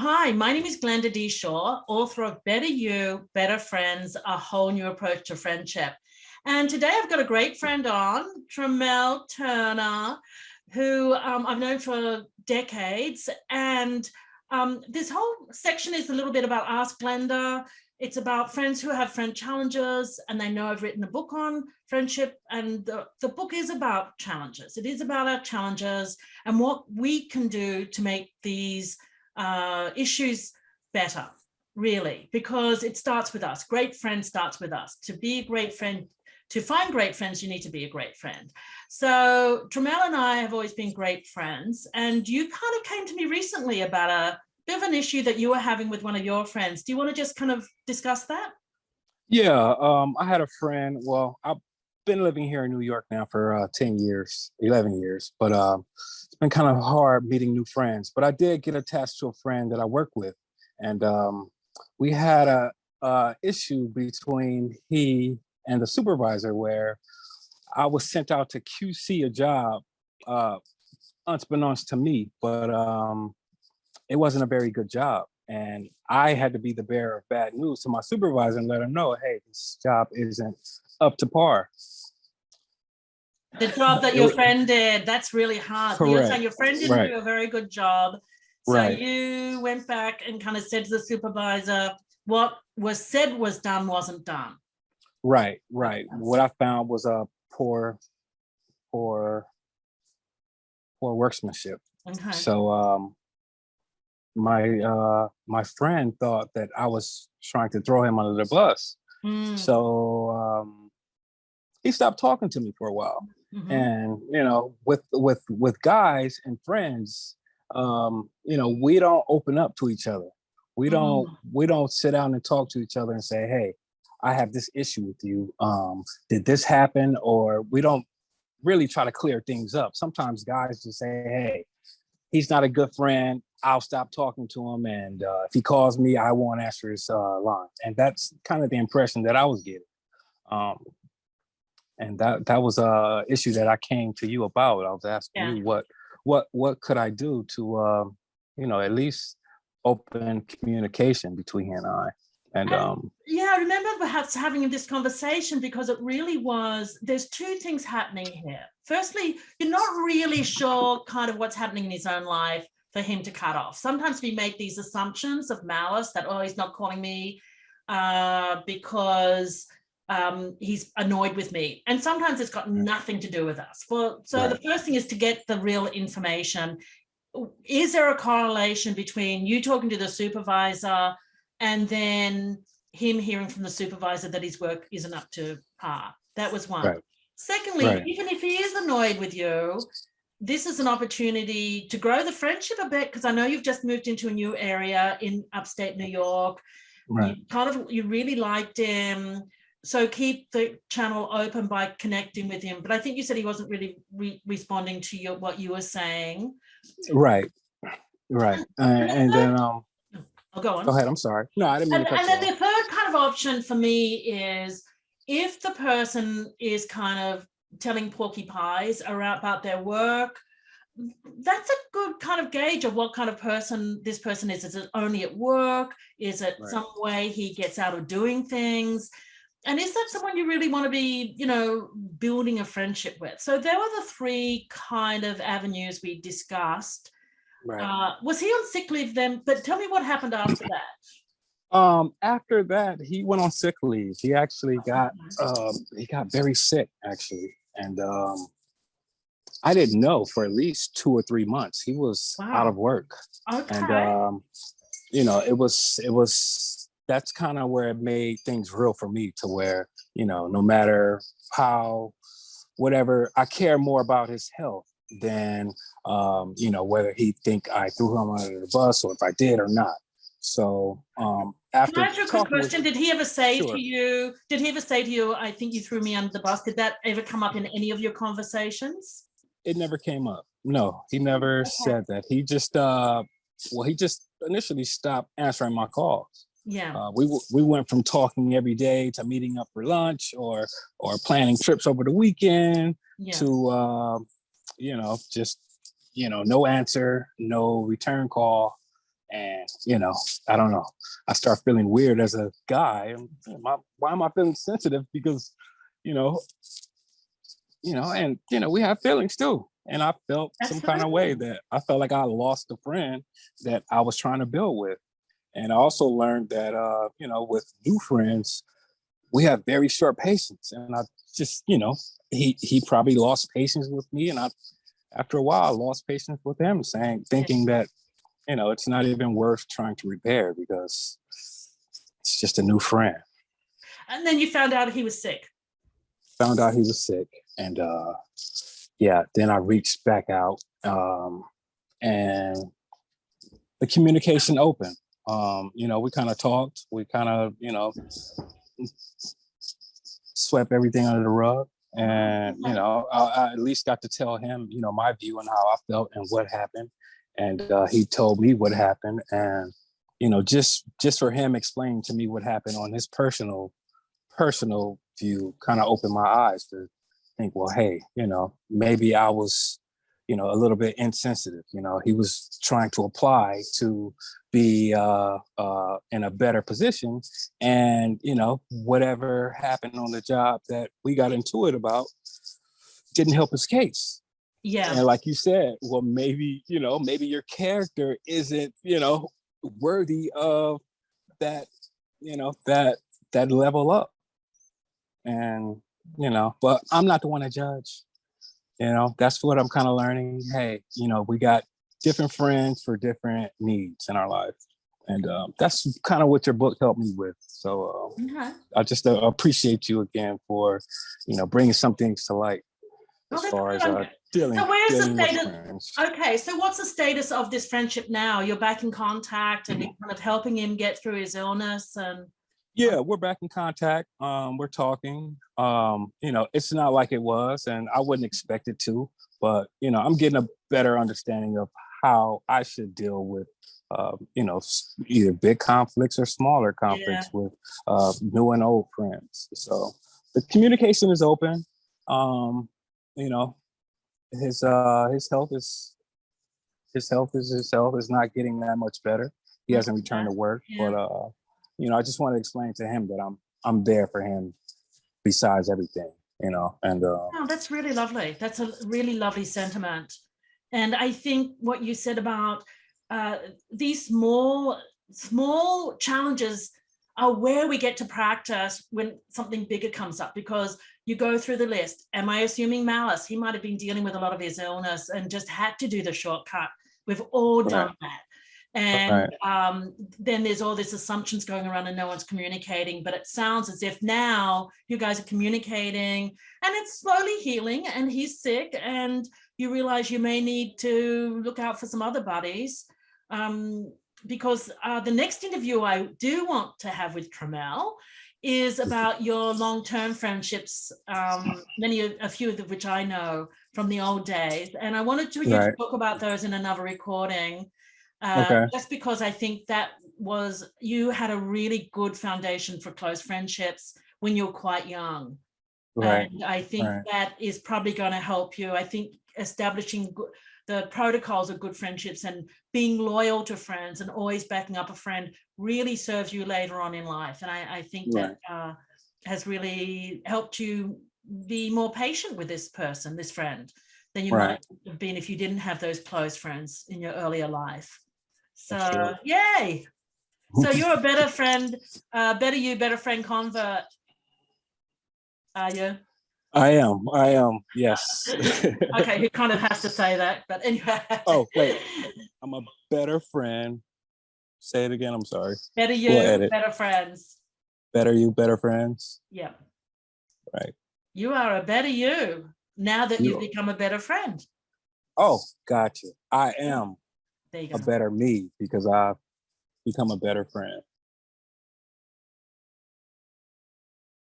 Hi, my name is Glenda D. Shaw, author of Better You, Better Friends, A Whole New Approach to Friendship. And today I've got a great friend on, Tramel Turner, who I've known for decades. And this whole section is a little bit about Ask Glenda. It's about friends who have friend challenges, and they know I've written a book on friendship, and the book is about challenges. It is about our challenges and what we can do to make these issues better, really, because it starts with us. Great friend starts with us. To be a great friend, to find great friends, you need to be a great friend. So Tramel and I have always been great friends, and you kind of came to me recently about a bit of an issue that you were having with one of your friends. Do you want to just kind of discuss that? Yeah, I had a friend. Well, I've been living here in New York now for 10 years, 11 years, but it's been kind of hard meeting new friends. But I did get attached to a friend that I work with, and we had a issue between he and the supervisor where I was sent out to QC a job, unbeknownst to me, but it wasn't a very good job. And I had to be the bearer of bad news to my supervisor and let him know, hey, this job isn't up to par. The job that your friend did, that's really hard. Correct. You're saying your friend didn't do a very good job. So Right. you went back and kind of said to the supervisor, what was said was done wasn't done. Right. What I found was a poor workmanship. Okay. So my friend thought that I was trying to throw him under the bus. So he stopped talking to me for a while. And with guys and friends, we don't open up to each other. We don't sit down and talk to each other and say, hey, I have this issue with you. Did this happen? Or we don't really try to clear things up. Sometimes guys just say, hey, he's not a good friend. I'll stop talking to him. And if he calls me, I won't answer his line. And that's kind of the impression that I was getting. And that was a issue that I came to you about. I was asking you what could I do to, at least open communication between he and I. And I remember perhaps having this conversation because it really was, there's two things happening here. Firstly, you're not really sure kind of what's happening in his own life for him to cut off. Sometimes we make these assumptions of malice that, oh, he's not calling me because he's annoyed with me. And sometimes it's got nothing to do with us. Well, so the first thing is to get the real information. Is there a correlation between you talking to the supervisor and then him hearing from the supervisor that his work isn't up to par? That was one. Right. Secondly, even if he is annoyed with you, this is an opportunity to grow the friendship a bit, because I know you've just moved into a new area in upstate New York. Right. You really liked him. So keep the channel open by connecting with him. But I think you said he wasn't really responding to what you were saying. Right. And then I'll go on. Go ahead. I'm sorry. No, I didn't mean to cut you off. And then the third kind of option for me is if the person is kind of telling porcupines about their work, that's a good kind of gauge of what kind of person this person is. Is it only at work? Is it some way he gets out of doing things? And is that someone you really want to be, building a friendship with? So there were the three kind of avenues we discussed. Right. Was he on sick leave then? But tell me what happened after that. After that, he went on sick leave. He actually got very sick, actually. And I didn't know for at least 2 or 3 months. He was out of work. Okay. And it was that's kind of where it made things real for me, to where, no matter how, whatever, I care more about his health than, whether he think I threw him under the bus or if I did or not. So after Can I ask you a quick question? Did he ever say to you, I think you threw me under the bus? Did that ever come up in any of your conversations? It never came up. No, he never said that. He just, he just initially stopped answering my calls. Yeah. We went from talking every day to meeting up for lunch or planning trips over the weekend to, just, no answer, no return call. And, I don't know. I start feeling weird as a guy. Why am I feeling sensitive? Because, you know, and, we have feelings too. And I felt some kind of way that I felt like I lost a friend that I was trying to build with. And I also learned that, with new friends, we have very short patience. And I just, he probably lost patience with me. And after a while, I lost patience with him, thinking that, it's not even worth trying to repair because it's just a new friend. And then you found out he was sick. Found out he was sick. And then I reached back out and the communication opened. We kind of talked. We kind of, swept everything under the rug. And, I at least got to tell him, my view on how I felt and what happened. And he told me what happened. And, just for him explaining to me what happened on his personal view kind of opened my eyes to think, well, hey, maybe I was, a little bit insensitive. He was trying to apply to be in a better position. And, whatever happened on the job that we got into it about didn't help his case. Yeah. And like you said, well, maybe your character isn't, worthy of that, that level up. And, but I'm not the one to judge. That's what I'm kind of learning. Hey, we got different friends for different needs in our life. And that's kind of what your book helped me with. So I just appreciate you again for, bringing some things to light as far as dealing with friends. Okay, so what's the status of this friendship now? You're back in contact and you're kind of helping him get through his illness and... Yeah, we're back in contact. We're talking. It's not like it was, and I wouldn't expect it to. But I'm getting a better understanding of how I should deal with, either big conflicts or smaller conflicts with new and old friends. So the communication is open. His health is not getting that much better. He hasn't returned to work, but I just want to explain to him that I'm there for him besides everything, and oh, that's really lovely. That's a really lovely sentiment. And I think what you said about these small challenges are where we get to practice when something bigger comes up, because you go through the list. Am I assuming malice? He might have been dealing with a lot of his illness and just had to do the shortcut. We've all done that. And then there's all these assumptions going around and no one's communicating, but it sounds as if now you guys are communicating and it's slowly healing, and he's sick and you realize you may need to look out for some other buddies, because the next interview I do want to have with Trammell is about your long-term friendships, a few of which I know from the old days, and I wanted you to talk about those in another recording. Just because I think you had a really good foundation for close friendships when you're quite young. And I think that is probably going to help you. I think establishing the protocols of good friendships and being loyal to friends and always backing up a friend really serves you later on in life. And I think that has really helped you be more patient with this person, this friend, than you might have been if you didn't have those close friends in your earlier life. So, yay. So you're a better friend, better friend convert, are you? I am, yes. Okay, he kind of has to say that, but anyway. Oh, wait. I'm a better friend. Say it again, I'm sorry. Better you, better friends. Better you, better friends? Yeah. Right. You are a better you now that you've become a better friend. Oh, gotcha. I am there you go. a better me because I've become a better friend.